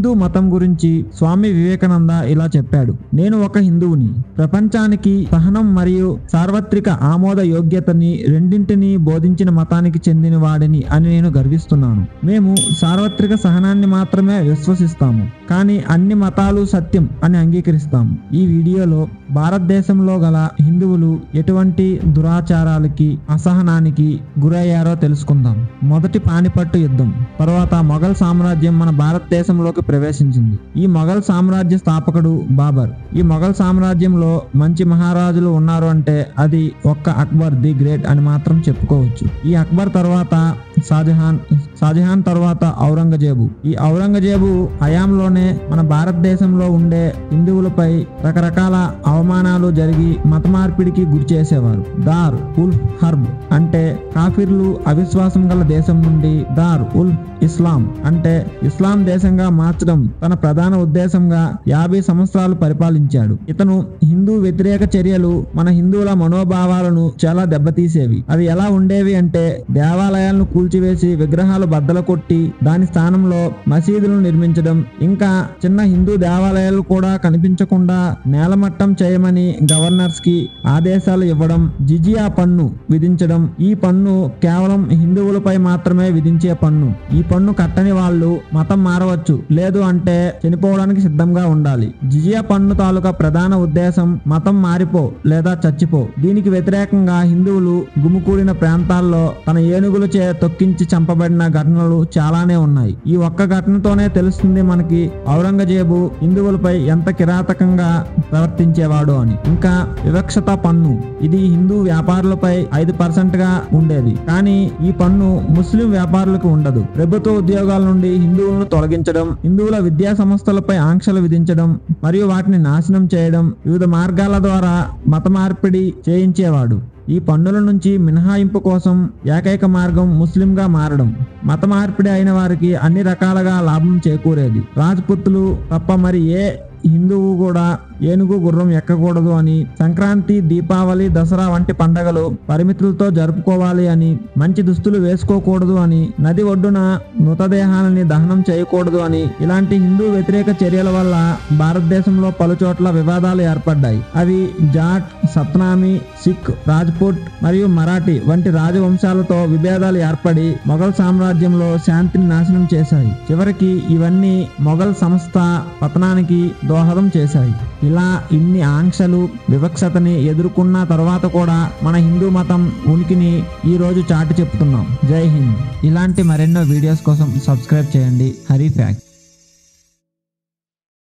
హిందూ మతం గురించి స్వామి వివేకానంద ఇలా చెప్పాడు: నేను ఒక హిందువుని. ప్రపంచానికి సహనం మరియు సార్వత్రిక ఆమోద యోగ్యతని రెండింటినీ బోధించిన మతానికి చెందిన వాడిని అని నేను గర్విస్తున్నాను. మేము సార్వత్రిక సహనాన్ని మాత్రమే విశ్వసిస్తాము, కానీ అన్ని మతాలు సత్యం అని అంగీకరిస్తాము. ఈ వీడియోలో భారతదేశంలో గల హిందువులు ఎటువంటి దురాచారాలకి, అసహనానికి గురయ్యారో తెలుసుకుందాం. మొదటి పానిపట్టు యుద్ధం తర్వాత మొఘల్ సామ్రాజ్యం మన భారతదేశంలోకి ప్రవేశించింది. ఈ మొఘల్ సామ్రాజ్య స్థాపకుడు బాబర్. ఈ మొఘల్ సామ్రాజ్యంలో మంచి మహారాజులు ఉన్నారు అంటే అది ఒక్క అక్బర్ ది గ్రేట్ అని మాత్రం చెప్పుకోవచ్చు. ఈ అక్బర్ తర్వాత షాజహాన్ తర్వాత ఔరంగజేబు. ఈ ఔరంగజేబు హయాంలోనే మన భారతదేశంలో ఉండే హిందువులపై రకరకాల అవమానాలు జరిగి మత మార్పిడికి గురి చేసేవారు. దార్ ఉల్ హర్బ్ అంటే కాఫిర్లు అవిశ్వాసం గల దేశం నుండి దార్ ఉల్ ఇస్లాం అంటే ఇస్లాం దేశంగా మార్చడం తన ప్రధాన ఉద్దేశంగా 50 సంవత్సరాలు పరిపాలించాడు. ఇతను హిందూ వ్యతిరేక చర్యలు మన హిందువుల మనోభావాలను చాలా దెబ్బతీసేవి. అవి ఎలా ఉండేవి అంటే దేవాలయాలను కూల్చివేసి విగ్రహాలు బద్దలు కొట్టి దాని స్థానంలో మసీదులను నిర్మించడం, ఇంకా చిన్న హిందూ దేవాలయాలు కూడా కనిపించకుండా నేలమట్టం చేయమని గవర్నర్స్ కి ఆదేశాలు ఇవ్వడం, జిజియా పన్ను విధించడం. ఈ పన్ను కేవలం హిందువులపై మాత్రమే విధించే పన్ను. ఈ పన్ను కట్టని వాళ్ళు మతం మారవచ్చు, లేదు అంటే చనిపోవడానికి సిద్ధంగా ఉండాలి. జిజియా పన్ను తాలూకా ప్రధాన ఉద్దేశం మతం మారిపో లేదా చచ్చిపో. దీనికి వ్యతిరేకంగా హిందువులు గుమికూడిన ప్రాంతాల్లో తన ఏనుగులచే తొక్కించి చంపబడిన ఘటనలు చాలానే ఉన్నాయి. ఈ ఒక్క ఘటనతోనే తెలుస్తుంది మనకి ఔరంగజేబు హిందువులపై ఎంత కిరాతకంగా ప్రవర్తించేవాడు అని. ఇంకా వివక్షత పన్ను. ఇది హిందూ వ్యాపారులపై 5% గా ఉండేది, కానీ ఈ పన్ను ముస్లిం వ్యాపారులకు ఉండదు. ప్రభుత్వ ఉద్యోగాల నుండి హిందువులను తొలగించడం, హిందువుల విద్యా సంస్థలపై ఆంక్షలు విధించడం మరియు వాటిని నాశనం చేయడం, వివిధ మార్గాల ద్వారా మత మార్పిడి చేయించేవాడు. ఈ పన్నుల నుంచి మినహాయింపు కోసం ఏకైక మార్గం ముస్లింగా మారడం. మత మార్పిడి అయిన వారికి అన్ని రకాలుగా లాభం చేకూరేది. రాజ్పుత్తులు తప్ప మరి ఏ హిందువు కూడా ఏనుగు గుర్రం ఎక్కకూడదు అని, సంక్రాంతి, దీపావళి, దసరా వంటి పండగలు పరిమితులతో జరుపుకోవాలి అని, మంచి దుస్తులు వేసుకోకూడదు అని, నది ఒడ్డున మృతదేహాలని దహనం చేయకూడదు అని, ఇలాంటి హిందూ వ్యతిరేక చర్యల వల్ల భారతదేశంలో పలుచోట్ల వివాదాలు ఏర్పడ్డాయి. అవి జాట్, సత్నామి, సిక్, రాజ్పుట్ మరియు మరాఠీ వంటి రాజవంశాలతో విభేదాలు ఏర్పడి మొఘల్ సామ్రాజ్యంలో శాంతిని నాశనం చేశాయి. చివరికి ఇవన్నీ మొఘల్ సంస్థ పతనానికి దోహదం చేశాయి. ఇలా ఇన్ని ఆంక్షలు, వివక్షతని ఎదుర్కొన్న తర్వాత కూడా మన హిందూ మతం ఉనికిని ఈ రోజు చాటి చెప్తున్నాం. జై హింద్. ఇలాంటి మరెన్నో వీడియోస్ కోసం సబ్స్క్రైబ్ చేయండి. హరి ఫ్యాక్ట్.